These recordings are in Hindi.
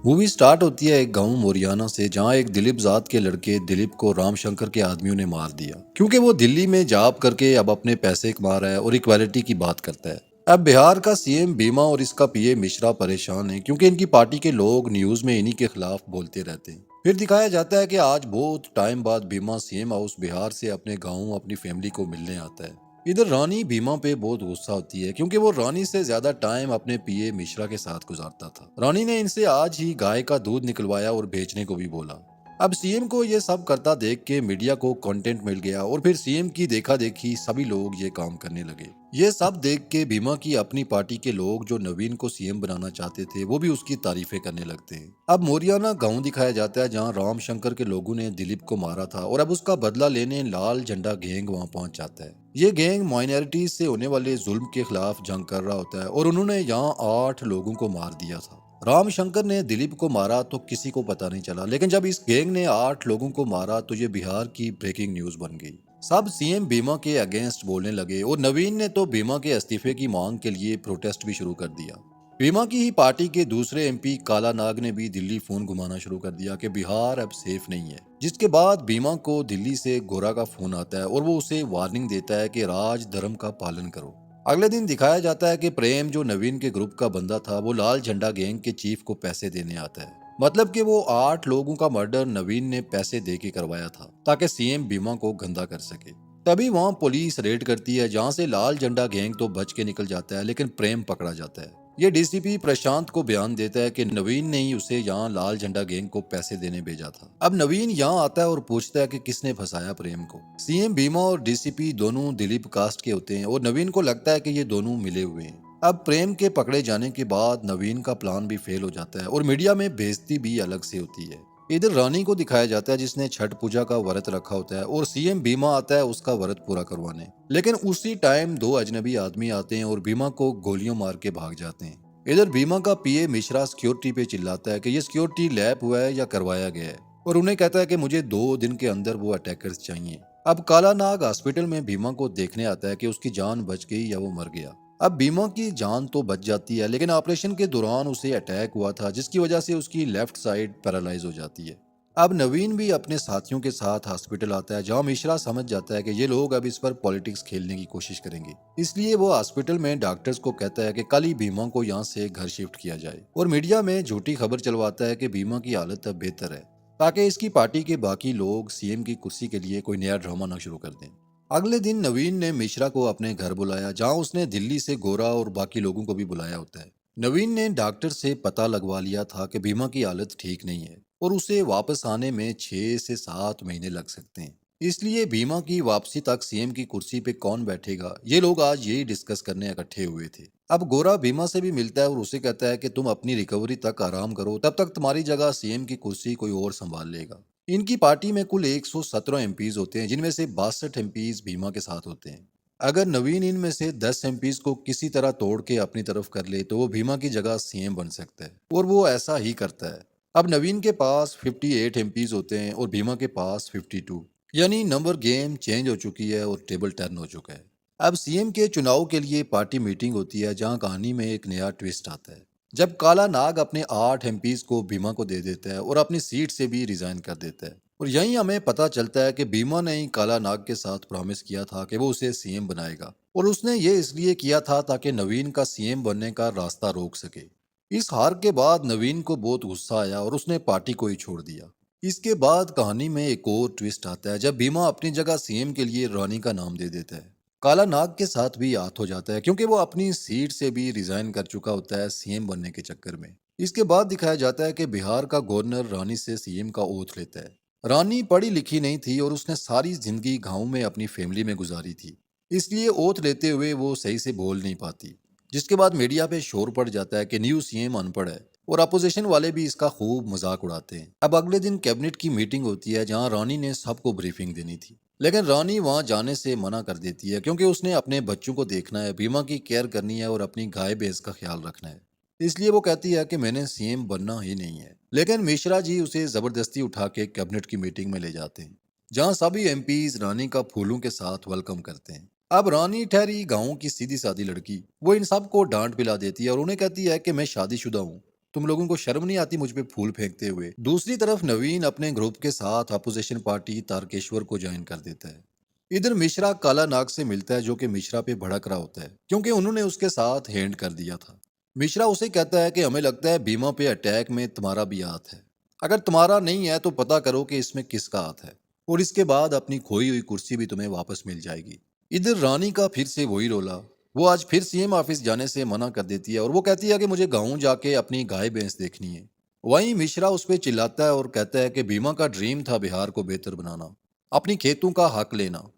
मूवी स्टार्ट होती है एक गांव मोरियाना से, जहां एक दिलीप जात के लड़के दिलीप को रामशंकर के आदमियों ने मार दिया क्योंकि वो दिल्ली में जॉब करके अब अपने पैसे कमा रहा है और इक्वालिटी की बात करता है। अब बिहार का सीएम बीमा और इसका पीए मिश्रा परेशान है क्योंकि इनकी पार्टी के लोग न्यूज में इन्हीं के खिलाफ बोलते रहते हैं। फिर दिखाया जाता है कि आज बहुत टाइम बाद बीमा सीएम हाउस बिहार से अपने गाँव अपनी फैमिली को मिलने आता है। इधर रानी बीमा पे बहुत गुस्सा होती है क्योंकि वो रानी से ज्यादा टाइम अपने पीए मिश्रा के साथ गुजारता था। रानी ने इनसे आज ही गाय का दूध निकलवाया और बेचने को भी बोला। अब सीएम को ये सब करता देख के मीडिया को कंटेंट मिल गया और फिर सीएम की देखा देखी सभी लोग ये काम करने लगे। ये सब देख के बीमा की अपनी पार्टी के लोग जो नवीन को सीएम बनाना चाहते थे वो भी उसकी तारीफें करने लगते हैं। अब मोरियाना गांव दिखाया जाता है जहां रामशंकर के लोगों ने दिलीप को मारा था और अब उसका बदला लेने लाल झंडा गैंग वहां पहुंच जाता है। ये गैंग माइनॉरिटीज से होने वाले जुल्म के खिलाफ जंग कर रहा होता है और उन्होंने यहाँ 8 लोगों को मार दिया था। रामशंकर ने दिलीप को मारा तो किसी को पता नहीं चला, लेकिन जब इस गैंग ने 8 लोगों को मारा तो ये बिहार की ब्रेकिंग न्यूज बन गई। सब सीएम बीमा के अगेंस्ट बोलने लगे और नवीन ने तो बीमा के इस्तीफे की मांग के लिए प्रोटेस्ट भी शुरू कर दिया। बीमा की ही पार्टी के दूसरे एमपी काला नाग ने भी दिल्ली फोन घुमाना शुरू कर दिया कि बिहार अब सेफ नहीं है, जिसके बाद बीमा को दिल्ली से गोरा का फोन आता है और वो उसे वार्निंग देता है कि राज धर्म का पालन करो। अगले दिन दिखाया जाता है कि प्रेम जो नवीन के ग्रुप का बंदा था वो लाल झंडा गैंग के चीफ को पैसे देने आता है। मतलब कि वो 8 लोगों का मर्डर नवीन ने पैसे दे के करवाया था ताकि सीएम बीमा को गंदा कर सके। तभी वहां पुलिस रेड करती है जहां से लाल झंडा गैंग तो बच के निकल जाता है, लेकिन प्रेम पकड़ा जाता है। ये डीसीपी प्रशांत को बयान देता है कि नवीन ने ही उसे यहाँ लाल झंडा गैंग को पैसे देने भेजा था। अब नवीन यहाँ आता है और पूछता है कि किसने फंसाया प्रेम को। सीएम बीमा और डीसीपी दोनों दिलीप कास्ट के होते हैं और नवीन को लगता है कि ये दोनों मिले हुए हैं। अब प्रेम के पकड़े जाने के बाद नवीन का प्लान भी फेल हो जाता है और मीडिया में बेइज्जती भी अलग से होती है। इधर रानी को दिखाया जाता है जिसने छठ पूजा का व्रत रखा होता है और सीएम बीमा आता है उसका व्रत पूरा करवाने। लेकिन उसी टाइम 2 अजनबी आदमी आते हैं और बीमा को गोलियों मार के भाग जाते हैं। इधर बीमा का पीए मिश्रा सिक्योरिटी पे चिल्लाता है कि ये सिक्योरिटी लैब हुआ है या करवाया गया है, और उन्हें कहता है कि मुझे 2 दिन के अंदर वो अटैकर्स चाहिए। अब काला नाग हॉस्पिटल में बीमा को देखने आता है कि उसकी जान बच गई या वो मर गया। अब बीमा की जान तो बच जाती है, लेकिन ऑपरेशन के दौरान उसे अटैक हुआ था जिसकी वजह से उसकी लेफ्ट साइड पैरालाइज हो जाती है। अब नवीन भी अपने साथियों के साथ हॉस्पिटल आता है जहां मिश्रा समझ जाता है कि ये लोग अब इस पर पॉलिटिक्स खेलने की कोशिश करेंगे। इसलिए वो हॉस्पिटल में डॉक्टर्स को कहता है कि कल ही बीमा को यहाँ से घर शिफ्ट किया जाए और मीडिया में झूठी खबर चलवाता है कि बीमा की हालत अब बेहतर है ताकि इसकी पार्टी के बाकी लोग सीएम की कुर्सी के लिए कोई नया ड्रामा न शुरू कर दें। अगले दिन नवीन ने मिश्रा को अपने घर बुलाया जहां उसने दिल्ली से गोरा और बाकी लोगों को भी बुलाया होता है। नवीन ने डॉक्टर से पता लगवा लिया था कि बीमा की हालत ठीक नहीं है और उसे वापस आने में 6 से 7 महीने लग सकते हैं। इसलिए बीमा की वापसी तक सीएम की कुर्सी पे कौन बैठेगा ये लोग आज यही डिस्कस करने इकट्ठे हुए थे। अब गोरा बीमा से भी मिलता है और उसे कहता है कि तुम अपनी रिकवरी तक आराम करो, तब तक तुम्हारी जगह सीएम की कुर्सी कोई और संभाल लेगा। इनकी पार्टी में कुल 117 एमपीज होते हैं जिनमें से 62 एमपीज बीमा के साथ होते हैं। अगर नवीन इनमें से 10 एमपीज को किसी तरह तोड़ के अपनी तरफ कर ले तो वो भीमा की जगह सीएम बन सकता है और वो ऐसा ही करता है। अब नवीन के पास 58 एमपीज होते हैं और भीमा के पास 52, यानी नंबर गेम चेंज हो चुकी है और टेबल टर्न हो चुका है। अब सीएम के चुनाव के लिए पार्टी मीटिंग होती है जहां कहानी में एक नया ट्विस्ट आता है जब काला नाग अपने 8 एमपीज को भीमा को दे देता है और अपनी सीट से भी रिजाइन कर देता है। और यहीं हमें पता चलता है कि भीमा ने ही काला नाग के साथ प्रॉमिस किया था कि वो उसे सीएम बनाएगा और उसने ये इसलिए किया था ताकि नवीन का सीएम बनने का रास्ता रोक सके। इस हार के बाद नवीन को बहुत गुस्सा आया और उसने पार्टी को ही छोड़ दिया। इसके बाद कहानी में एक और ट्विस्ट आता है जब भीमा अपनी जगह सीएम के लिए रानी का नाम दे देता है। काला नाग के साथ भी हाथ हो जाता है क्योंकि वो अपनी सीट से भी रिजाइन कर चुका होता है सीएम बनने के चक्कर में। इसके बाद दिखाया जाता है कि बिहार का गवर्नर रानी से सीएम का ओथ लेता है। रानी पढ़ी लिखी नहीं थी और उसने सारी जिंदगी गांव में अपनी फैमिली में गुजारी थी, इसलिए ओथ लेते हुए वो सही से बोल नहीं पाती। जिसके बाद मीडिया पे शोर पड़ जाता है कि न्यू सीएम अनपढ़ है और अपोजिशन वाले भी इसका खूब मजाक उड़ाते हैं। अब अगले दिन कैबिनेट की मीटिंग होती है जहां रानी ने सबको ब्रीफिंग देनी थी, लेकिन रानी वहां जाने से मना कर देती है क्योंकि उसने अपने बच्चों को देखना है, बीमा की केयर करनी है और अपनी गाय भैंस का ख्याल रखना है। इसलिए वो कहती है कि मैंने सीएम बनना ही नहीं है। लेकिन मिश्रा जी उसे जबरदस्ती उठा के कैबिनेट की मीटिंग में ले जाते हैं जहां सभी एमपीज रानी का फूलों के साथ वेलकम करते हैं। अब रानी ठहरी गांव की सीधी सादी लड़की, वो इन सबको डांट पिला देती है और उन्हें कहती है कि मैं शादीशुदा हूँ तुम लोगों को शर्म नहीं आती मुझ पे फूल फेंकते हुए। दूसरी तरफ नवीन अपने ग्रुप के साथ अपोजिशन पार्टी तारकेश्वर को ज्वाइन कर देता है। इधर मिश्रा काला नाग से मिलता है जो कि मिश्रा पे भड़क रहा होता है क्योंकि उन्होंने उसके साथ हैंड कर दिया था। मिश्रा उसे कहता है कि हमें लगता है बीमा पे अटैक में तुम्हारा भी हाथ है। अगर तुम्हारा नहीं है तो पता करो कि इसमें किसका हाथ है, और इसके बाद अपनी खोई हुई कुर्सी भी तुम्हें वापस मिल जाएगी। इधर रानी का फिर से वही रोला। वो आज फिर सीएम ऑफिस जाने से मना कर देती है और वो कहती है कि मुझे गाँव जाके अपनी गाय भैंस देखनी है। वहीं मिश्रा उस पर चिल्लाता है और कहता है कि बीमा का ड्रीम था बिहार को बेहतर बनाना, अपनी खेतों का हक लेना।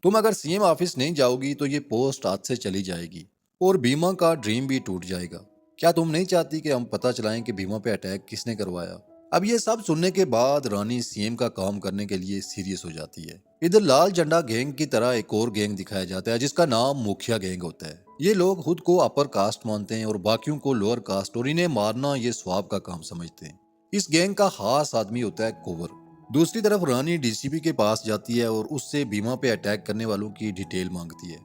तुम अगर सीएम ऑफिस नहीं जाओगी तो ये पोस्ट हाथ से चली जाएगी और बीमा का ड्रीम भी टूट जाएगा। क्या तुम नहीं चाहती कि हम पता चलाएं कि बीमा पे अटैक किसने करवाया? अब ये सब सुनने के बाद रानी सीएम का काम करने के लिए सीरियस हो जाती है। इधर लाल झंडा गैंग की तरह एक और गैंग दिखाया जाता है जिसका नाम मुखिया गैंग होता है। ये लोग खुद को अपर कास्ट मानते हैं और बाकियों को लोअर कास्ट, और इन्हें मारना ये स्वाब का काम समझते हैं। इस गैंग का खास आदमी होता है कोवर। दूसरी तरफ रानी डीसीपी के पास जाती है और उससे बीमा पे अटैक करने वालों की डिटेल मांगती है।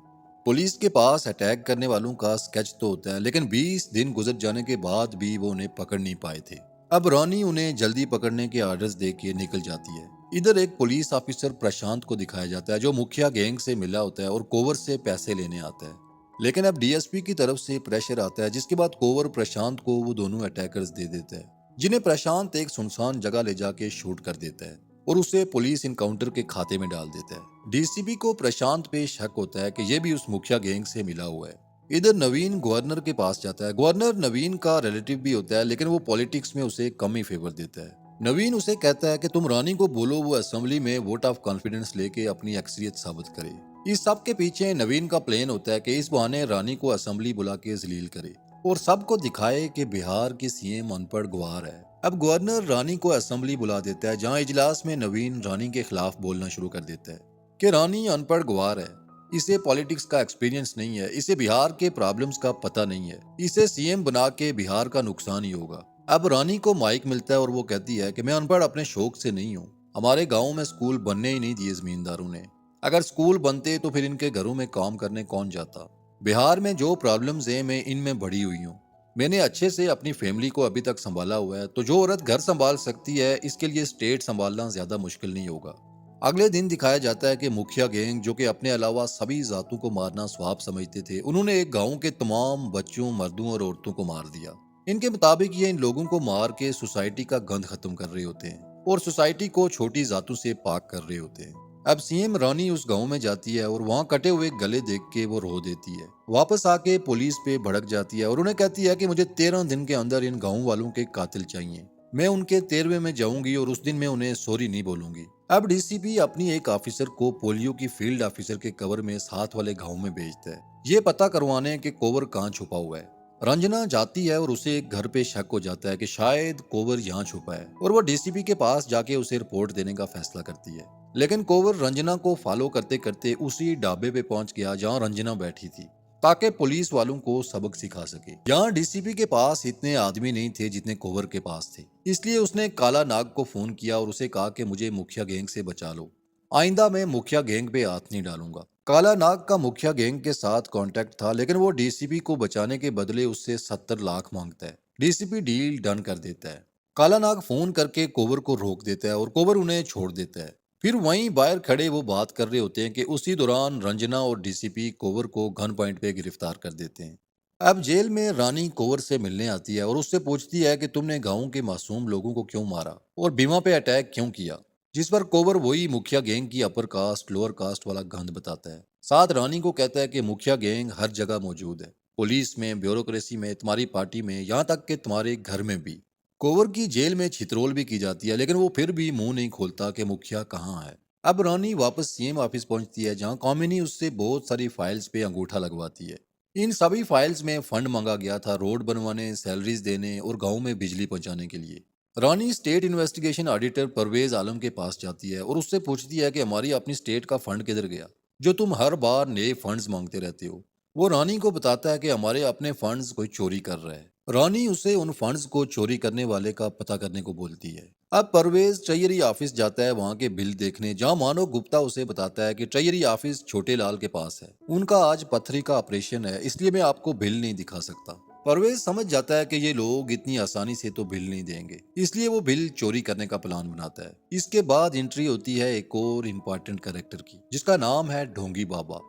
पुलिस के पास अटैक करने वालों का स्केच तो होता है लेकिन 20 दिन गुजर जाने के बाद भी वो उन्हें पकड़ नहीं पाए थे। अब रानी उन्हें जल्दी पकड़ने के आर्डर्स दे के निकल जाती है। इधर एक पुलिस ऑफिसर प्रशांत को दिखाया जाता है जो मुखिया गैंग से मिला होता है और कोवर से पैसे लेने आता है। लेकिन अब डीएसपी की तरफ से प्रेशर आता है जिसके बाद कोवर प्रशांत को वो दोनों अटैकर्स दे देता है, जिन्हें प्रशांत एक सुनसान जगह ले जाके शूट कर देता है और उसे पुलिस इनकाउंटर के खाते में डाल देता है। डीसीपी को प्रशांत पे शक होता है कि ये भी उस मुखिया गैंग से मिला हुआ है। इधर नवीन गवर्नर के पास जाता है। गवर्नर नवीन का रिलेटिव भी होता है लेकिन वो पॉलिटिक्स में उसे कम ही फेवर देता है। नवीन उसे कहता है कि तुम रानी को बोलो वो असेंबली में वोट ऑफ कॉन्फिडेंस लेके अपनी अक्सरियत साबित करे। इस सब के पीछे नवीन का प्लान होता है कि इस बहाने रानी को असेंबली बुला के जलील करे और सबको दिखाए कि बिहार की सीएम अनपढ़ गवार है। अब गवर्नर रानी को असेंबली बुला देता है जहां इजलास में नवीन रानी के खिलाफ बोलना शुरू कर देता है कि रानी अनपढ़ गवार है, इसे पॉलिटिक्स का एक्सपीरियंस नहीं है, इसे बिहार के प्रॉब्लम्स का पता नहीं है, इसे सीएम बना के बिहार का नुकसान ही होगा। अब रानी को माइक मिलता है और वो कहती है कि मैं अनपढ़ अपने शौक से नहीं हूँ, हमारे गाँव में स्कूल बनने ही नहीं दिए जमींदारों ने। अगर स्कूल बनते तो फिर इनके घरों में काम करने कौन जाता? बिहार में जो प्रॉब्लम्स हैं मैं इनमें बड़ी हुई हूँ। मैंने अच्छे से अपनी फैमिली को अभी तक संभाला हुआ है, तो जो औरत घर संभाल सकती है इसके लिए स्टेट संभालना ज्यादा मुश्किल नहीं होगा। अगले दिन दिखाया जाता है कि मुखिया गैंग जो कि अपने अलावा सभी जातों को मारना स्वाब समझते थे, उन्होंने एक गांव के तमाम बच्चों, मर्दों और औरतों को मार दिया। इनके मुताबिक ये इन लोगों को मार के सोसाइटी का गंद खत्म कर रहे होते हैं और सोसाइटी को छोटी जातों से पाक कर रहे होते हैं। अब सीएम रानी उस गांव में जाती है और वहां कटे हुए गले देख के वो रो देती है। वापस आके पुलिस पे भड़क जाती है और उन्हें कहती है कि मुझे 13 दिन के अंदर इन गांव वालों के कातिल चाहिए। मैं उनके 13वें में जाऊंगी और उस दिन मैं उन्हें सॉरी नहीं बोलूंगी। अब डीसीपी अपनी एक ऑफिसर को पोलियो की फील्ड ऑफिसर के कवर में साथ वाले गांव में भेजता है, ये पता करवाने कि कोवर कहाँ छुपा हुआ है। रंजना जाती है और उसे एक घर पे शक हो जाता है कि शायद कोवर यहाँ छुपा है और वो डीसीपी के पास जाके उसे रिपोर्ट देने का फैसला करती है। लेकिन कोवर रंजना को फॉलो करते करते उसी ढाबे पे पहुंच गया जहां रंजना बैठी थी, ताकि पुलिस वालों को सबक सिखा सके। यहाँ डीसीपी के पास इतने आदमी नहीं थे जितने कोवर के पास थे, इसलिए उसने काला नाग को फोन किया और उसे कहा कि मुझे मुखिया गैंग से बचा लो, आइंदा मैं मुखिया गैंग पे हाथ नहीं डालूंगा। काला नाग का मुखिया गैंग के साथ कांटेक्ट था लेकिन वो डीसीपी को बचाने के बदले उससे 70 लाख मांगता है। डीसीपी डील डन कर देता है। काला नाग फोन करके कोवर को रोक देता है और कोवर उन्हें छोड़ देता है। फिर वहीं बाहर खड़े वो बात कर रहे होते हैं कि उसी दौरान रंजना और डीसीपी कोवर को गन पॉइंट पे गिरफ्तार कर देते हैं। अब जेल में रानी कोवर से मिलने आती है और उससे पूछती है कि तुमने गांव के मासूम लोगों को क्यों मारा और बीमा पे अटैक क्यों किया। जिस पर कोवर वही मुखिया गैंग की अपर कास्ट लोअर कास्ट वाला गंद बताता है। साथ रानी को कहता है कि मुखिया गैंग हर जगह मौजूद है, पुलिस में, ब्यूरोक्रेसी में, तुम्हारी पार्टी में, यहाँ तक कि तुम्हारे घर में भी। कोवर की जेल में छितरोल भी की जाती है लेकिन वो फिर भी मुंह नहीं खोलता कि मुखिया कहाँ है। अब रानी वापस सीएम ऑफिस पहुंचती है जहां कॉमिनी उससे बहुत सारी फाइल्स पे अंगूठा लगवाती है। इन सभी फाइल्स में फंड मांगा गया था रोड बनवाने, सैलरीज देने और गांव में बिजली पहुंचाने के लिए। रानी state investigation auditor Parvez Alam के पास जाती है और उससे पूछती है कि हमारी अपनी स्टेट का फंड किधर गया, जो तुम हर बार नए फंड्स मांगते रहते हो। वो रानी को बताता है कि हमारे अपने फंड्स कोई चोरी कर रहा है। रानी उसे उन फंड्स को चोरी करने वाले का पता करने को बोलती है। अब परवेज ट्रेजरी ऑफिस जाता है वहां के बिल देखने, जहां मानव गुप्ता उसे बताता है कि ट्रेजरी ऑफिस छोटे लाल के पास है, उनका आज पथरी का ऑपरेशन है इसलिए मैं आपको बिल नहीं दिखा सकता। परवेज समझ जाता है कि ये लोग इतनी आसानी से तो बिल नहीं देंगे, इसलिए वो बिल चोरी करने का प्लान बनाता है। इसके बाद एंट्री होती है एक और इम्पोर्टेंट कैरेक्टर की, जिसका नाम है ढोंगी बाबा।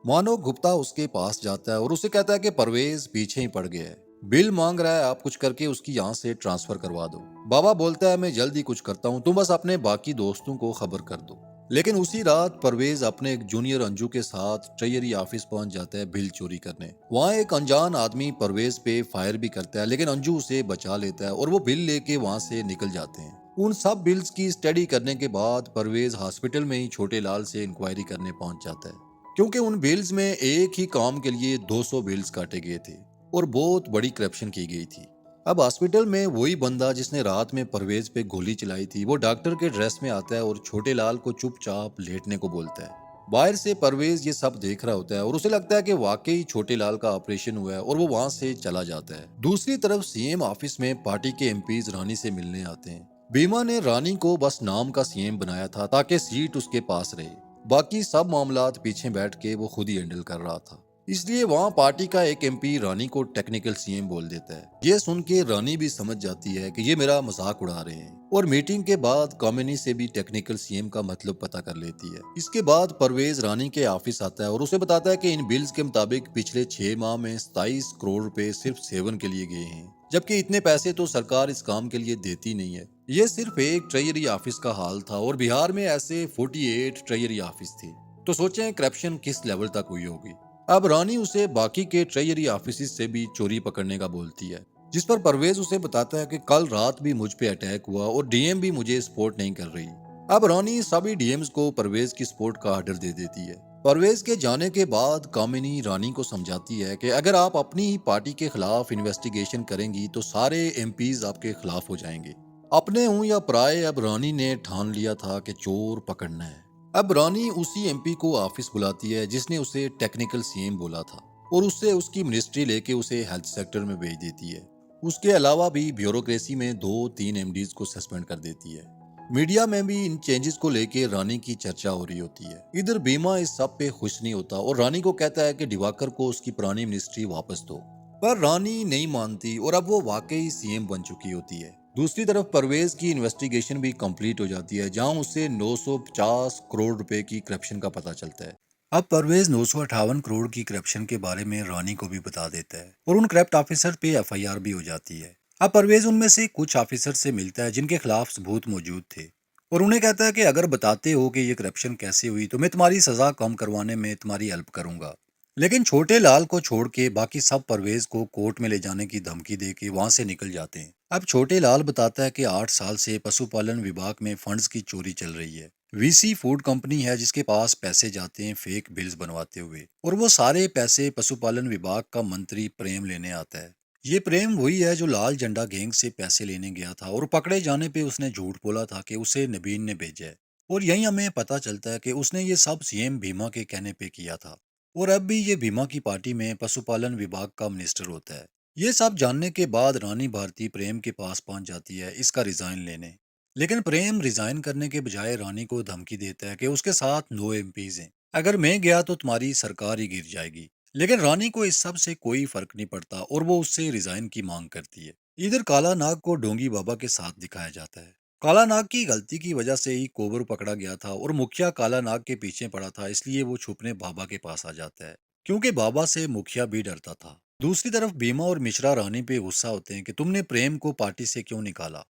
मानो गुप्ता उसके पास जाता है और उसे कहता है कि परवेज पीछे ही पड़ गया है, बिल मांग रहा है, आप कुछ करके उसकी यहाँ से ट्रांसफर करवा दो। बाबा बोलता है मैं जल्दी कुछ करता हूँ, तुम बस अपने बाकी दोस्तों को खबर कर दो। लेकिन उसी रात परवेज अपने एक जूनियर अंजू के साथ ट्रेजरी ऑफिस पहुंच जाता है बिल चोरी करने। वहाँ एक अनजान आदमी परवेज पे फायर भी करता है, लेकिन अंजू उसे बचा लेता है और वो बिल लेके वहाँ से निकल जाते हैं। उन सब बिल्स की स्टडी करने के बाद परवेज हॉस्पिटल में ही छोटे लाल से इंक्वायरी करने पहुंच जाता है, क्योंकि उन बिल्स में एक ही काम के लिए 200 बिल्स काटे गए थे और बहुत बड़ी करप्शन की गई थी। अब हॉस्पिटल में वही बंदा जिसने रात में परवेज पे गोली चलाई थी, वो डॉक्टर के ड्रेस में आता है और छोटे लाल को चुपचाप लेटने को बोलता है। बाहर से परवेज ये सब देख रहा होता है और उसे लगता है कि वाकई छोटे लाल का ऑपरेशन हुआ है और वो वहां से चला जाता है। दूसरी तरफ सीएम ऑफिस में पार्टी के एमपीज रानी से मिलने आते हैं। बीमा ने रानी को बस नाम का सीएम बनाया था ताकि सीट उसके पास रहे, बाकी सब मामलात पीछे बैठ के वो खुद ही हैंडल कर रहा था। इसलिए वहाँ पार्टी का एक एमपी रानी को टेक्निकल सीएम बोल देता है। ये सुन के रानी भी समझ जाती है कि ये मेरा मजाक उड़ा रहे हैं और मीटिंग के बाद कामिनी से भी टेक्निकल सीएम का मतलब पता कर लेती है। इसके बाद परवेज रानी के ऑफिस आता है और उसे बताता है कि इन बिल्स के मुताबिक पिछले 6 माह में 27 करोड़ रुपए सिर्फ सेवन के लिए गए हैं, जबकि इतने पैसे तो सरकार इस काम के लिए देती नहीं है। ये सिर्फ एक ट्रेजरी ऑफिस का हाल था और बिहार में ऐसे 48 ट्रेजरी ऑफिस थे। तो सोचें करप्शन किस लेवल तक हुई होगी। अब रानी उसे बाकी के ट्रेजरी ऑफिस से भी चोरी पकड़ने का बोलती है, जिस पर परवेज उसे बताता है कि कल रात भी मुझ पे अटैक हुआ और डीएम भी मुझे सपोर्ट नहीं कर रही। अब रानी सभी डीएम्स को परवेज की सपोर्ट का ऑर्डर दे देती है। परवेज के जाने के बाद कामिनी रानी को समझाती है कि अगर आप अपनी ही पार्टी के खिलाफ इन्वेस्टिगेशन करेंगी तो सारे एमपीज आपके खिलाफ हो जाएंगे। अपने हूं या पराए, अब रानी ने ठान लिया था कि चोर पकड़ना है। अब रानी उसी एमपी को ऑफिस बुलाती है जिसने उसे टेक्निकल सीएम बोला था और उससे उसकी मिनिस्ट्री लेके उसे हेल्थ सेक्टर में भेज देती है। उसके अलावा भी ब्यूरोक्रेसी में 2-3 एमडीज को सस्पेंड कर देती है। मीडिया में भी इन चेंजेस को लेके रानी की चर्चा हो रही होती है। इधर बीमा इस सब पे खुश नहीं होता और रानी को कहता है कि दिवाकर को उसकी पुरानी मिनिस्ट्री वापस दो, पर रानी नहीं मानती और अब वो वाकई सीएम बन चुकी होती है। दूसरी तरफ परवेज की इन्वेस्टिगेशन भी कंप्लीट हो जाती है, जहां उसे 950 करोड़ रुपए की करप्शन का पता चलता है। अब परवेज 958 करोड़ की करप्शन के बारे में रानी को भी बता देता है और उन करप्ट ऑफिसर पे एफआईआर भी हो जाती है। अब परवेज उनमें से कुछ ऑफिसर से मिलता है जिनके खिलाफ सबूत मौजूद थे और उन्हें कहता है कि अगर बताते हो कि ये करप्शन कैसे हुई तो मैं तुम्हारी सजा कम करवाने में तुम्हारी हेल्प करूंगा। लेकिन छोटे लाल को छोड़ के बाकी सब परवेज को कोर्ट में ले जाने की धमकी दे के वहां से निकल जाते हैं। अब छोटे लाल बताता है कि 8 साल से पशुपालन विभाग में फंड्स की चोरी चल रही है। वीसी फूड कंपनी है जिसके पास पैसे जाते हैं फेक बिल्स बनवाते हुए, और वो सारे पैसे पशुपालन विभाग का मंत्री प्रेम लेने आता है। ये प्रेम वही है जो लाल झंडा गैंग से पैसे लेने गया था और पकड़े जाने पे उसने झूठ बोला था कि उसे नबीन ने भेजा है। और यही हमें पता चलता है कि उसने ये सब सीएम भीमा के कहने पे किया था और अब भी ये भीमा की पार्टी में पशुपालन विभाग का मिनिस्टर होता है। ये सब जानने के बाद रानी भारती प्रेम के पास पहुंच जाती है इसका रिजाइन लेने। लेकिन प्रेम रिजाइन करने के बजाय रानी को धमकी देता है कि उसके साथ 9 एमपीज हैं, अगर मैं गया तो तुम्हारी सरकार ही गिर जाएगी। लेकिन रानी को इस सब से कोई फर्क नहीं पड़ता और वो उससे रिजाइन की मांग करती है। इधर काला नाग को डोंगी बाबा के साथ दिखाया जाता है। काला नाग की गलती की वजह से ही कोबर पकड़ा गया था और मुखिया काला नाग के पीछे पड़ा था, इसलिए वो छुपने बाबा के पास आ जाता है, क्योंकि बाबा से मुखिया भी डरता था। दूसरी तरफ भीमा और मिश्रा रानी पे गुस्सा होते हैं कि तुमने प्रेम को पार्टी से क्यों निकाला।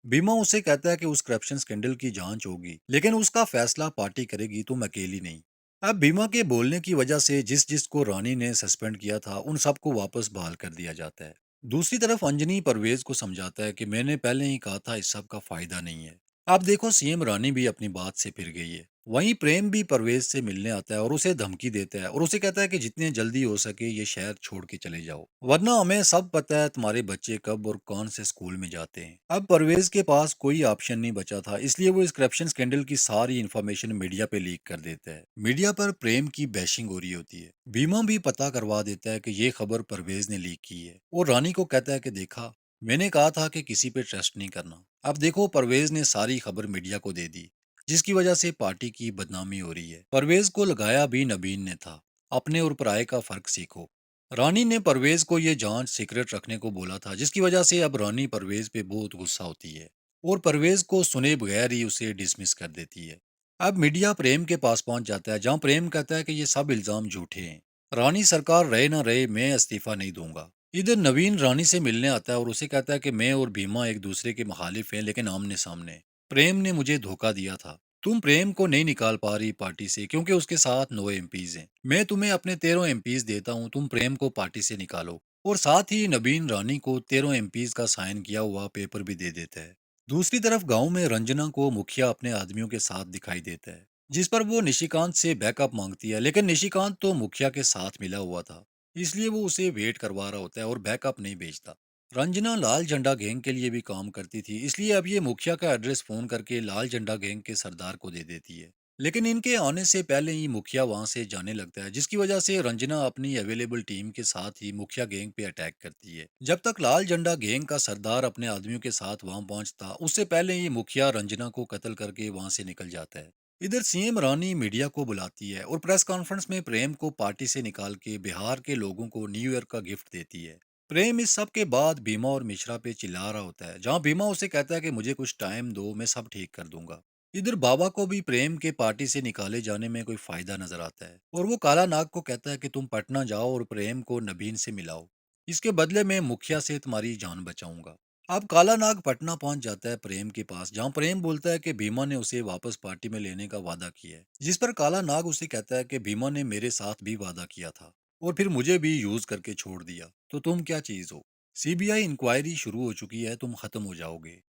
भीमा उसे कहता है कि उस करप्शन स्कैंडल की जांच होगी, लेकिन उसका फैसला पार्टी करेगी, तुम अकेली नहीं। अब भीमा के बोलने की वजह से जिस जिसको रानी ने सस्पेंड किया था उन सबको वापस बहाल कर दिया जाता है। दूसरी तरफ अंजनी परवेज को समझाता है कि मैंने पहले ही कहा था इस सब का फायदा नहीं है। अब देखो सीएम रानी भी अपनी बात से फिर गई है। वहीं प्रेम भी परवेज से मिलने आता है और उसे धमकी देता है और उसे कहता है कि जितने जल्दी हो सके ये शहर छोड़ के चले जाओ, वरना हमें सब पता है तुम्हारे बच्चे कब और कौन से स्कूल में जाते हैं। अब परवेज के पास कोई ऑप्शन नहीं बचा था, इसलिए वो इस करप्शन स्कैंडल की सारी इन्फॉर्मेशन मीडिया पे लीक कर देता है। मीडिया पर प्रेम की बैशिंग हो रही होती है। बीमा भी पता करवा देता है कि ये खबर परवेज ने लीक की है और रानी को कहता है कि देखा, मैंने कहा था कि किसी पे ट्रस्ट नहीं करना। अब देखो परवेज ने सारी खबर मीडिया को दे दी, जिसकी वजह से पार्टी की बदनामी हो रही है। परवेज को लगाया भी नबीन ने था। अपने और पराये का फर्क सीखो। रानी ने परवेज को ये जांच सीक्रेट रखने को बोला था, जिसकी वजह से अब रानी परवेज पे बहुत गुस्सा होती है और परवेज को सुने बगैर ही उसे डिसमिस कर देती है। अब मीडिया प्रेम के पास पहुंच जाता है, जहां प्रेम कहता है कि ये सब इल्जाम झूठे हैं। रानी सरकार रहे ना रहे, मैं इस्तीफा नहीं दूंगा। इधर नवीन रानी से मिलने आता है और उसे कहता है कि मैं और भीमा एक दूसरे के मुखालिफ हैं, लेकिन आमने सामने। प्रेम ने मुझे धोखा दिया था। तुम प्रेम को नहीं निकाल पा रही पार्टी से क्योंकि उसके साथ 9 एमपीज हैं। मैं तुम्हें अपने 13 एमपीज देता हूँ, तुम प्रेम को पार्टी से निकालो। और साथ ही नवीन रानी को 13 एमपीज का साइन किया हुआ पेपर भी दे देता है। दूसरी तरफ गांव में रंजना को मुखिया अपने आदमियों के साथ दिखाई देता है, जिस पर वो निशिकांत से बैकअप मांगती है, लेकिन निशिकांत तो मुखिया के साथ मिला हुआ था, इसलिए वो उसे वेट करवा रहा होता है और बैकअप नहीं भेजता। रंजना लाल झंडा गैंग के लिए भी काम करती थी, इसलिए अब ये मुखिया का एड्रेस फोन करके लाल झंडा गैंग के सरदार को दे देती है। लेकिन इनके आने से पहले ही मुखिया वहां से जाने लगता है, जिसकी वजह से रंजना अपनी अवेलेबल टीम के साथ ही मुखिया गैंग पे अटैक करती है। जब तक लाल झंडा गैंग का सरदार अपने आदमियों के साथ वहां पहुंचता, उससे पहले ही मुखिया रंजना को कत्ल करके वहां से निकल जाता है। इधर सीएम रानी मीडिया को बुलाती है और प्रेस कॉन्फ्रेंस में प्रेम को पार्टी से निकाल के बिहार के लोगों को न्यू ईयर का गिफ्ट देती है। प्रेम इस सब के बाद भीमा और मिश्रा पे चिल्ला रहा होता है, जहां भीमा उसे कहता है कि मुझे कुछ टाइम दो, मैं सब ठीक कर दूंगा। इधर बाबा को भी प्रेम के पार्टी से निकाले जाने में कोई फायदा नजर आता है और वो काला नाग को कहता है कि तुम पटना जाओ और प्रेम को नबीन से मिलाओ। इसके बदले में मुखिया से तुम्हारी जान बचाऊंगा। अब काला नाग पटना पहुंच जाता है प्रेम के पास, जहां प्रेम बोलता है कि भीमा ने उसे वापस पार्टी में लेने का वादा किया है, जिस पर काला नाग उसे कहता है कि भीमा ने मेरे साथ भी वादा किया था और फिर मुझे भी यूज करके छोड़ दिया, तो तुम क्या चीज हो। सीबीआई इंक्वायरी शुरू हो चुकी है, तुम खत्म हो जाओगे।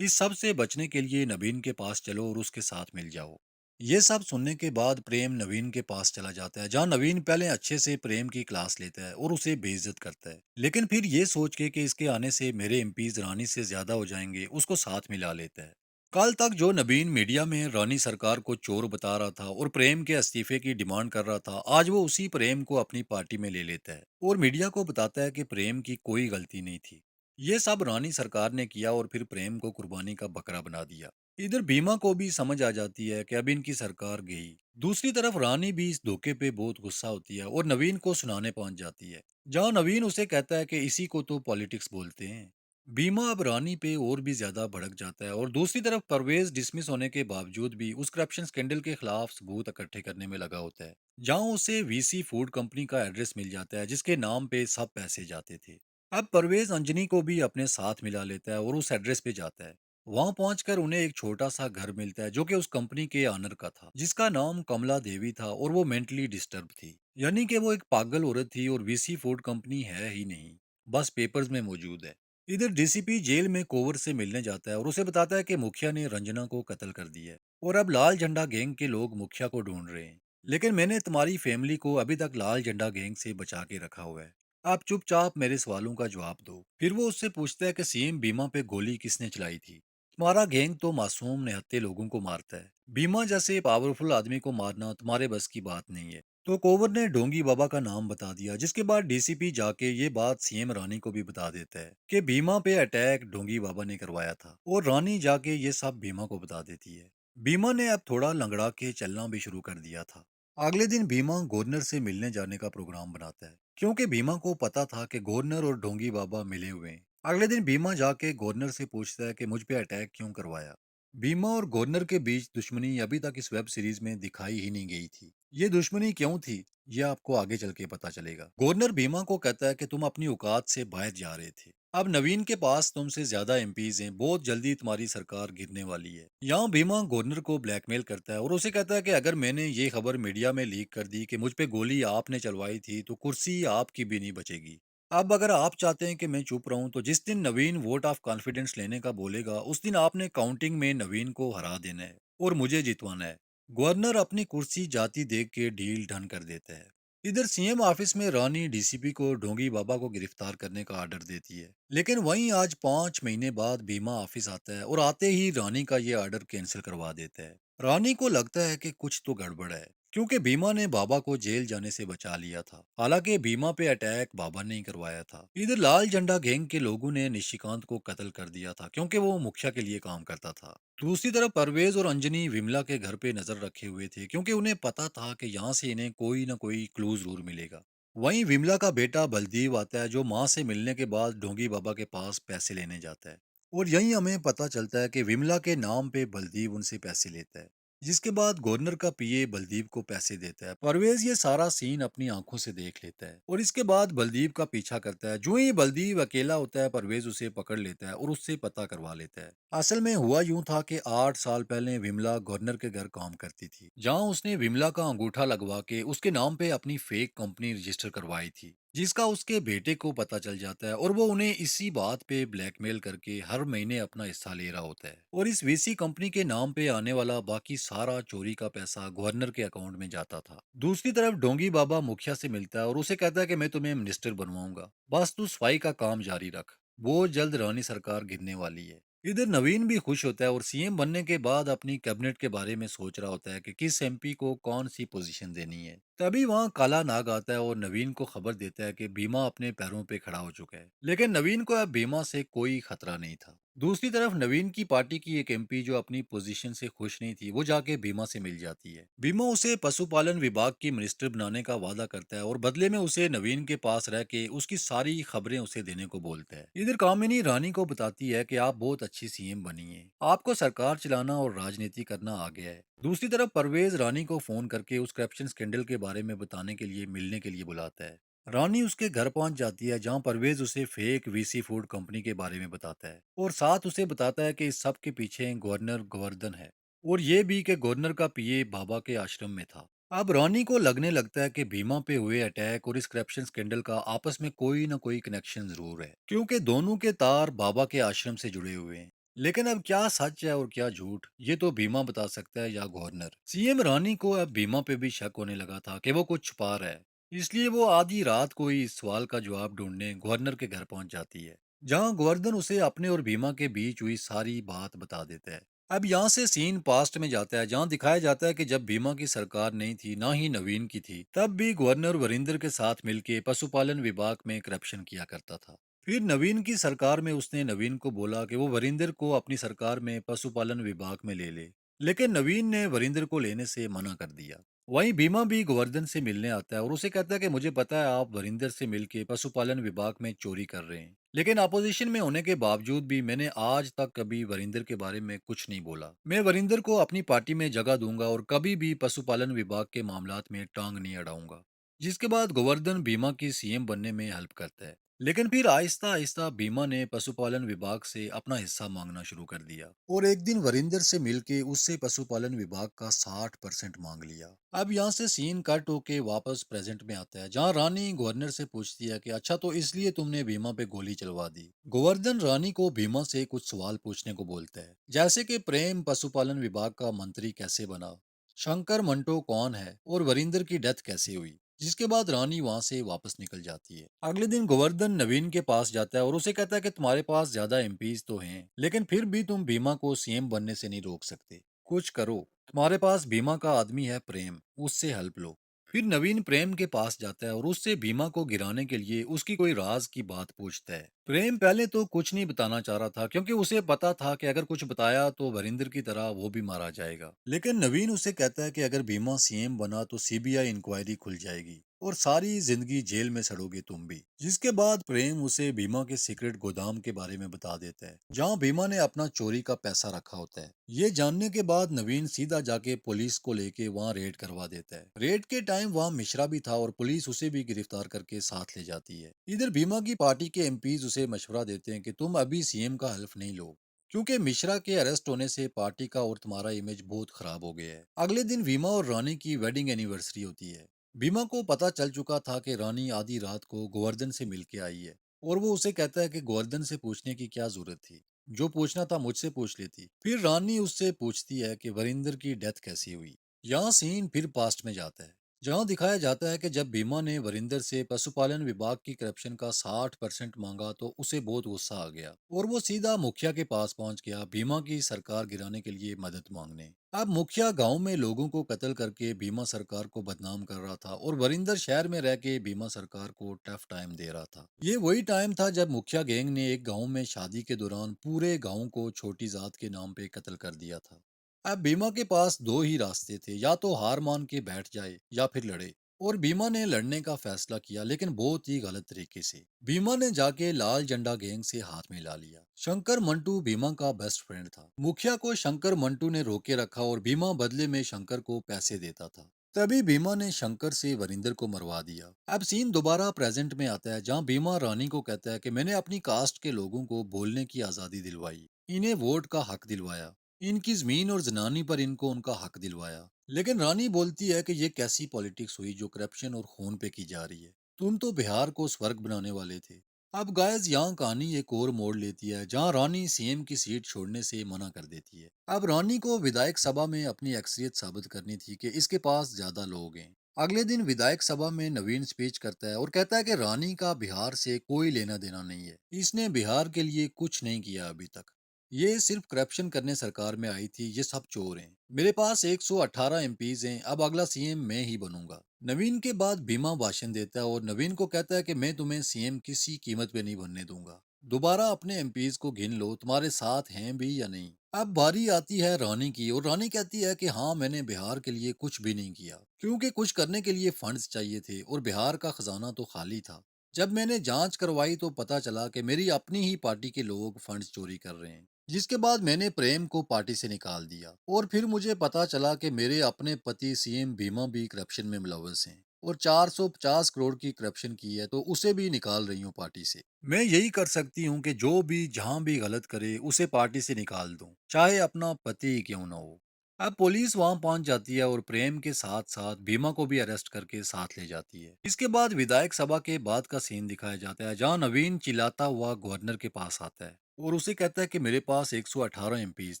इस सब से बचने के लिए नवीन के पास चलो और उसके साथ मिल जाओ। ये सब सुनने के बाद प्रेम नवीन के पास चला जाता है, जहां नवीन पहले अच्छे से प्रेम की क्लास लेता है और उसे बेइज्जत करता है, लेकिन फिर ये सोच के कि इसके आने से मेरे एमपीज रानी से ज्यादा हो जाएंगे, उसको साथ मिला लेता है। कल तक जो नवीन मीडिया में रानी सरकार को चोर बता रहा था और प्रेम के इस्तीफे की डिमांड कर रहा था, आज वो उसी प्रेम को अपनी पार्टी में ले लेता है और मीडिया को बताता है कि प्रेम की कोई गलती नहीं थी। ये सब रानी सरकार ने किया और फिर प्रेम को कुर्बानी का बकरा बना दिया। इधर भीमा को भी समझ आ जाती है कि अब इनकी सरकार गई। दूसरी तरफ रानी भी इस धोखे पे बहुत गुस्सा होती है और नवीन को सुनाने पहुंच जाती है, जहां नवीन उसे कहता है कि इसी को तो पॉलिटिक्स बोलते हैं। भीमा अब रानी पे और भी ज्यादा भड़क जाता है और दूसरी तरफ परवेज डिसमिस होने के बावजूद भी उस करप्शन स्कैंडल के खिलाफ सबूत इकट्ठे करने में लगा होता है, जहां उसे वीसी फूड कंपनी का एड्रेस मिल जाता है, जिसके नाम पे सब पैसे जाते थे। अब परवेज अंजनी को भी अपने साथ मिला लेता है और उस एड्रेस पे जाता है। वहां पहुंचकर उन्हें एक छोटा सा घर मिलता है, जो कि उस कंपनी के ऑनर का था, जिसका नाम कमला देवी था और वो मेंटली डिस्टर्ब थी। यानी कि वो एक पागल औरत थी और वीसी फूड कंपनी है ही नहीं, बस पेपर्स में मौजूद है। इधर डीसीपी जेल में कोवर से मिलने जाता है और उसे बताता है कि मुखिया ने रंजना को कत्ल कर दिया है और अब लाल झंडा गैंग के लोग मुखिया को ढूंढ रहे हैं, लेकिन मैंने तुम्हारी फैमिली को अभी तक लाल झंडा गैंग से बचा के रखा हुआ है। आप चुपचाप मेरे सवालों का जवाब दो। फिर वो उससे पूछता है कि सीएम बीमा पे गोली किसने चलाई थी। तुम्हारा गैंग तो मासूम निहत्थे लोगों को मारता है, बीमा जैसे पावरफुल आदमी को मारना तुम्हारे बस की बात नहीं है। तो कोवर ने ढोंगी बाबा का नाम बता दिया, जिसके बाद डीसीपी जाके ये बात सीएम रानी को भी बता देता है कि बीमा पे अटैक ढोंगी बाबा ने करवाया था, और रानी जाके ये सब बीमा को बता देती है। बीमा ने अब थोड़ा लंगड़ा के चलना भी शुरू कर दिया था। अगले दिन भीमा गवर्नर से मिलने जाने का प्रोग्राम बनाता है, क्योंकि भीमा को पता था कि गवर्नर और ढोंगी बाबा मिले हुए हैं। अगले दिन भीमा जाके गवर्नर से पूछता है कि मुझ पे अटैक क्यों करवाया। भीमा और गवर्नर के बीच दुश्मनी अभी तक इस वेब सीरीज में दिखाई ही नहीं गई थी। ये दुश्मनी क्यों थी, ये आपको आगे चल के पता चलेगा। गवर्नर भीमा को कहता है कि तुम अपनी औकात से बाहर जा रहे थे। अब नवीन के पास तुमसे ज्यादा एमपीज हैं, बहुत जल्दी तुम्हारी सरकार गिरने वाली है। यहाँ भीमा गवर्नर को ब्लैकमेल करता है और उसे कहता है कि अगर मैंने ये खबर मीडिया में लीक कर दी कि मुझ पे गोली आपने चलवाई थी, तो कुर्सी आपकी भी नहीं बचेगी। अब अगर आप चाहते हैं कि मैं चुप रहूं, तो जिस दिन नवीन वोट ऑफ कॉन्फिडेंस लेने का बोलेगा, उस दिन आपने काउंटिंग में नवीन को हरा देना है और मुझे जितवाना है। गवर्नर अपनी कुर्सी जाती देख के डील डन कर देता है। इधर सीएम ऑफिस में रानी डीसीपी को ढोंगी बाबा को गिरफ्तार करने का ऑर्डर देती है, लेकिन वहीं आज 5 महीने बाद भीमा ऑफिस आता है और आते ही रानी का ये ऑर्डर कैंसिल करवा देता है। रानी को लगता है कि कुछ तो गड़बड़ है, क्योंकि भीमा ने बाबा को जेल जाने से बचा लिया था। हालांकि भीमा पे अटैक बाबा ने ही करवाया था। इधर लाल झंडा गैंग के लोगों ने निशिकांत को कत्ल कर दिया था, क्योंकि वो मुखिया के लिए काम करता था। दूसरी तरफ परवेज और अंजनी विमला के घर पे नजर रखे हुए थे, क्योंकि उन्हें पता था कि यहाँ से इन्हें कोई ना कोई क्लू जरूर मिलेगा। वहीं विमला का बेटा बलदीव आता है जो माँ से मिलने के बाद ढोंगी बाबा के पास पैसे लेने जाता है। और यहीं हमें पता चलता है कि विमला के नाम पे बलदीव उनसे पैसे लेता है, जिसके बाद गवर्नर का पीए बलदीव को पैसे देता है। परवेज ये सारा सीन अपनी आंखों से देख लेता है और इसके बाद बलदीव का पीछा करता है। जो ही बलदीव अकेला होता है परवेज उसे पकड़ लेता है और उससे पता करवा लेता है। असल में हुआ यूं था कि 8 साल पहले विमला गवर्नर के घर काम करती थी, जहां उसने विमला का अंगूठा लगवा के उसके नाम पे अपनी फेक कंपनी रजिस्टर करवाई थी, जिसका उसके बेटे को पता चल जाता है और वो उन्हें इसी बात पे ब्लैकमेल करके हर महीने अपना हिस्सा ले रहा होता है। और इस वीसी कंपनी के नाम पे आने वाला बाकी सारा चोरी का पैसा गवर्नर के अकाउंट में जाता था। दूसरी तरफ डोंगी बाबा मुखिया से मिलता है और उसे कहता है कि मैं तुम्हें मिनिस्टर बनवाऊंगा, बस तू सफाई का काम जारी रख, वो जल्द रानी सरकार गिरने वाली है। इधर नवीन भी खुश होता है और सीएम बनने के बाद अपनी कैबिनेट के बारे में सोच रहा होता है कि किस एमपी को कौन सी पोजीशन देनी है। तभी वहां काला नाग आता है और नवीन को खबर देता है कि बीमा अपने पैरों पे खड़ा हो चुका है। लेकिन नवीन को अब बीमा से कोई खतरा नहीं था। दूसरी तरफ नवीन की पार्टी की एक एमपी जो अपनी पोजीशन से खुश नहीं थी, वो जाके बीमा से मिल जाती है। बीमा उसे पशुपालन विभाग की मिनिस्टर बनाने का वादा करता है और बदले में उसे नवीन के पास रह के उसकी सारी खबरें उसे देने को बोलता है। इधर कामिनी रानी को बताती है कि आप बहुत अच्छी सीएम बनी है, आपको सरकार चलाना और राजनीति करना आ गया है। दूसरी तरफ परवेज रानी को फोन करके उस करप्शन स्कैंडल के बारे में बताने के लिए मिलने के लिए बुलाता है। रानी उसके घर पहुंच जाती है, जहां परवेज उसे फेक वीसी फूड कंपनी के बारे में बताता है और साथ उसे बताता है कि इस सब के पीछे गवर्नर गोवर्धन है और ये भी कि गवर्नर का पीए बाबा के आश्रम में था। अब रानी को लगने लगता है कि भीमा पे हुए अटैक और इस करप्शन स्कैंडल का आपस में कोई ना कोई कनेक्शन जरूर है, क्योंकि दोनों के तार बाबा के आश्रम से जुड़े हुए हैं। लेकिन अब क्या सच है और क्या झूठ, ये तो भीमा बता सकता है या गवर्नर। सीएम रानी को अब भीमा पे भी शक होने लगा था कि वो कुछ छुपा रहा है, इसलिए वो आधी रात को ही इस सवाल का जवाब ढूंढने गवर्नर के घर पहुंच जाती है, जहां गोवर्धन उसे अपने और भीमा के बीच हुई सारी बात बता देता है। अब यहाँ से सीन पास्ट में जाता है, जहाँ दिखाया जाता है कि जब बीमा की सरकार नहीं थी, ना ही नवीन की थी, तब भी गवर्नर वरिंदर के साथ मिलकर पशुपालन विभाग में करप्शन किया करता था। फिर नवीन की सरकार में उसने नवीन को बोला कि वो वरिंदर को अपनी सरकार में पशुपालन विभाग में ले ले, लेकिन नवीन ने वरिंदर को लेने से मना कर दिया। वहीं बीमा भी गोवर्धन से मिलने आता है और उसे कहता है कि मुझे पता है आप वरिंदर से मिलके पशुपालन विभाग में चोरी कर रहे हैं, लेकिन अपोजिशन में होने के बावजूद भी मैंने आज तक कभी वरिंदर के बारे में कुछ नहीं बोला। मैं वरिंदर को अपनी पार्टी में जगह दूंगा और कभी भी पशुपालन विभाग के मामलात में टांग नहीं अड़ाऊंगा। जिसके बाद गोवर्धन बीमा की सीएम बनने में हेल्प करता है। लेकिन फिर आहिस्ता आहिस्ता बीमा ने पशुपालन विभाग से अपना हिस्सा मांगना शुरू कर दिया और एक दिन वरिंदर से मिलके उससे पशुपालन विभाग का 60% मांग लिया। अब यहाँ से सीन कट होके वापस प्रेजेंट में आता है, जहाँ रानी गवर्नर से पूछती है कि अच्छा तो इसलिए तुमने बीमा पे गोली चलवा दी। गोवर्धन रानी को बीमा से कुछ सवाल पूछने को बोलता है, जैसे कि प्रेम पशुपालन विभाग का मंत्री कैसे बना, शंकर मंटो कौन है और वरिंदर की डेथ कैसे हुई। जिसके बाद रानी वहां से वापस निकल जाती है। अगले दिन गोवर्धन नवीन के पास जाता है और उसे कहता है कि तुम्हारे पास ज्यादा एमपीज तो हैं, लेकिन फिर भी तुम बीमा को सीएम बनने से नहीं रोक सकते। कुछ करो, तुम्हारे पास बीमा का आदमी है प्रेम, उससे हेल्प लो। फिर नवीन प्रेम के पास जाता है और उससे बीमा को गिराने के लिए उसकी कोई राज की बात पूछता है। प्रेम पहले तो कुछ नहीं बताना चाह रहा था, क्योंकि उसे पता था कि अगर कुछ बताया तो वरिंदर की तरह वो भी मारा जाएगा। लेकिन नवीन उसे कहता है कि अगर बीमा सीएम बना तो सीबीआई इंक्वायरी खुल जाएगी और सारी जिंदगी जेल में सड़ोगे तुम भी। जिसके बाद प्रेम उसे बीमा के सीक्रेट गोदाम के बारे में बता देता है, जहां बीमा ने अपना चोरी का पैसा रखा होता है। ये जानने के बाद नवीन सीधा जाके पुलिस को लेके वहां रेड करवा देता है। रेड के टाइम वहां मिश्रा भी था और पुलिस उसे भी गिरफ्तार करके साथ ले जाती है। इधर बीमा की पार्टी के एमपीज उसे मशवरा देते हैं कि तुम अभी सीएम का हल्फ नहीं लो, क्योंकि मिश्रा के अरेस्ट होने से पार्टी का और तुम्हारा इमेज बहुत खराब हो गया है। अगले दिन बीमा और रानी की वेडिंग एनिवर्सरी होती है। बीमा को पता चल चुका था कि रानी आधी रात को गोवर्धन से मिलके आई है और वो उसे कहता है कि गोवर्धन से पूछने की क्या जरूरत थी, जो पूछना था मुझसे पूछ लेती। फिर रानी उससे पूछती है कि वरिंदर की डेथ कैसी हुई। यहाँ सीन फिर पास्ट में जाता है, जहाँ दिखाया जाता है कि जब बीमा ने वरिंदर से पशुपालन विभाग की करप्शन का 60% मांगा तो उसे बहुत गुस्सा आ गया और वो सीधा मुखिया के पास पहुंच गया बीमा की सरकार गिराने के लिए मदद मांगने। अब मुखिया गांव में लोगों को कत्ल करके बीमा सरकार को बदनाम कर रहा था और वरिंदर शहर में रह के बीमा सरकार को टफ टाइम दे रहा था। ये वही टाइम था जब मुखिया गैंग ने एक गांव में शादी के दौरान पूरे गांव को छोटी जात के नाम पे कत्ल कर दिया था। अब बीमा के पास दो ही रास्ते थे, या तो हार मान के बैठ जाए या फिर लड़े। और भीमा ने लड़ने का फैसला किया, लेकिन बहुत ही गलत तरीके से। भीमा ने जाके लाल झंडा गैंग से हाथ मिला लिया। शंकर मंटू भीमा का बेस्ट फ्रेंड था। मुखिया को शंकर मंटू ने रोके रखा और भीमा बदले में शंकर को पैसे देता था। तभी भीमा ने शंकर से वरिंदर को मरवा दिया। अब सीन दोबारा प्रेजेंट में आता है, जहाँ भीमा रानी को कहता है कि मैंने अपनी कास्ट के लोगों को बोलने की आजादी दिलवाई, इन्हें वोट का हक दिलवाया, इनकी जमीन और जनानी पर इनको उनका हक दिलवाया। लेकिन रानी बोलती है कि ये कैसी पॉलिटिक्स हुई जो करप्शन और खून पे की जा रही है, तुम तो बिहार को स्वर्ग बनाने वाले थे। अब गायज यहाँ कहानी एक और मोड़ लेती है, जहाँ रानी सीएम की सीट छोड़ने से मना कर देती है। अब रानी को विधायक सभा में अपनी अक्सरियत साबित करनी थी कि इसके पास ज्यादा लोग हैं। अगले दिन विधायक सभा में नवीन स्पीच करता है और कहता है कि रानी का बिहार से कोई लेना देना नहीं है, इसने बिहार के लिए कुछ नहीं किया अभी तक, ये सिर्फ करप्शन करने सरकार में आई थी, ये सब चोर हैं। मेरे पास 118 एमपीज हैं, अब अगला सीएम मैं ही बनूंगा। नवीन के बाद भीमा भाषण देता है और नवीन को कहता है कि मैं तुम्हें सीएम किसी कीमत पे नहीं बनने दूंगा। दोबारा अपने एमपीज को गिन लो, तुम्हारे साथ हैं भी या नहीं। अब बारी आती है रानी की, और रानी कहती है कि हाँ, मैंने बिहार के लिए कुछ भी नहीं किया, क्योंकि कुछ करने के लिए फंड्स चाहिए थे और बिहार का खजाना तो खाली था। जब मैंने जांच करवाई तो पता चला कि मेरी अपनी ही पार्टी के लोग फंड्स चोरी कर रहे हैं, जिसके बाद मैंने प्रेम को पार्टी से निकाल दिया। और फिर मुझे पता चला कि मेरे अपने पति सीएम भीमा भी करप्शन में मुलव्वस हैं और 450 करोड़ की करप्शन की है, तो उसे भी निकाल रही हूँ पार्टी से। मैं यही कर सकती हूँ कि जो भी जहाँ भी गलत करे उसे पार्टी से निकाल दूं, चाहे अपना पति ही क्यों ना हो। अब पुलिस वहां पहुंच जाती है और प्रेम के साथ साथ भीमा को भी अरेस्ट करके साथ ले जाती है। इसके बाद विधायक सभा के बाद का सीन दिखाया जाता है, जहां नवीन चिल्लाता हुआ गवर्नर के पास आता है और उसे कहता है कि मेरे पास 118 एमपीज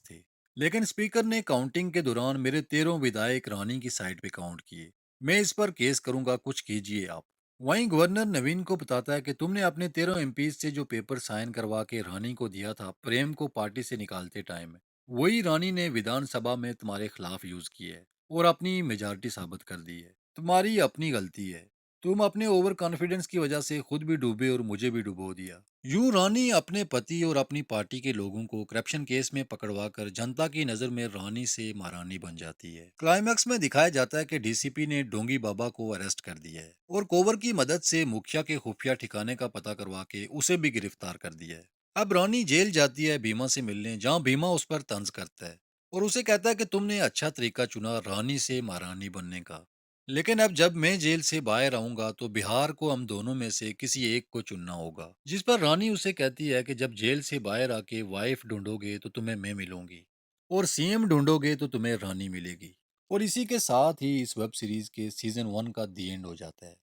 थे, लेकिन स्पीकर ने काउंटिंग के दौरान मेरे 13 विधायक रानी की साइड पे काउंट किए। मैं इस पर केस करूंगा, कुछ कीजिए आप। वहीं गवर्नर नवीन को बताता है कि तुमने अपने 13 एमपीज से जो पेपर साइन करवा के रानी को दिया था प्रेम को पार्टी से निकालते टाइम, वही रानी ने विधानसभा में तुम्हारे खिलाफ यूज की है और अपनी मेजॉरिटी साबित कर दी है। तुम्हारी अपनी गलती है, तुम अपने ओवर कॉन्फिडेंस की वजह से खुद भी डूबे और मुझे भी डुबो दिया। यूं रानी अपने पति और अपनी पार्टी के लोगों को करप्शन केस में पकड़वा कर जनता की नजर में रानी से महारानी बन जाती है। क्लाइमैक्स में दिखाया जाता है कि डीसीपी ने डोंगी बाबा को अरेस्ट कर दिया है और कोबर की मदद से मुखिया के खुफिया ठिकाने का पता करवा के उसे भी गिरफ्तार कर दिया है। अब रानी जेल जाती है भीमा से मिलने, जहाँ भीमा उस पर तंज करता है और उसे कहता है कि तुमने अच्छा तरीका चुना रानी से महारानी बनने का, लेकिन अब जब मैं जेल से बाहर आऊंगा तो बिहार को हम दोनों में से किसी एक को चुनना होगा। जिस पर रानी उसे कहती है कि जब जेल से बाहर आके वाइफ ढूंढोगे तो तुम्हें मैं मिलूंगी और सीएम ढूंढोगे तो तुम्हें रानी मिलेगी। और इसी के साथ ही इस वेब सीरीज के सीजन 1 का दी एंड हो जाता है।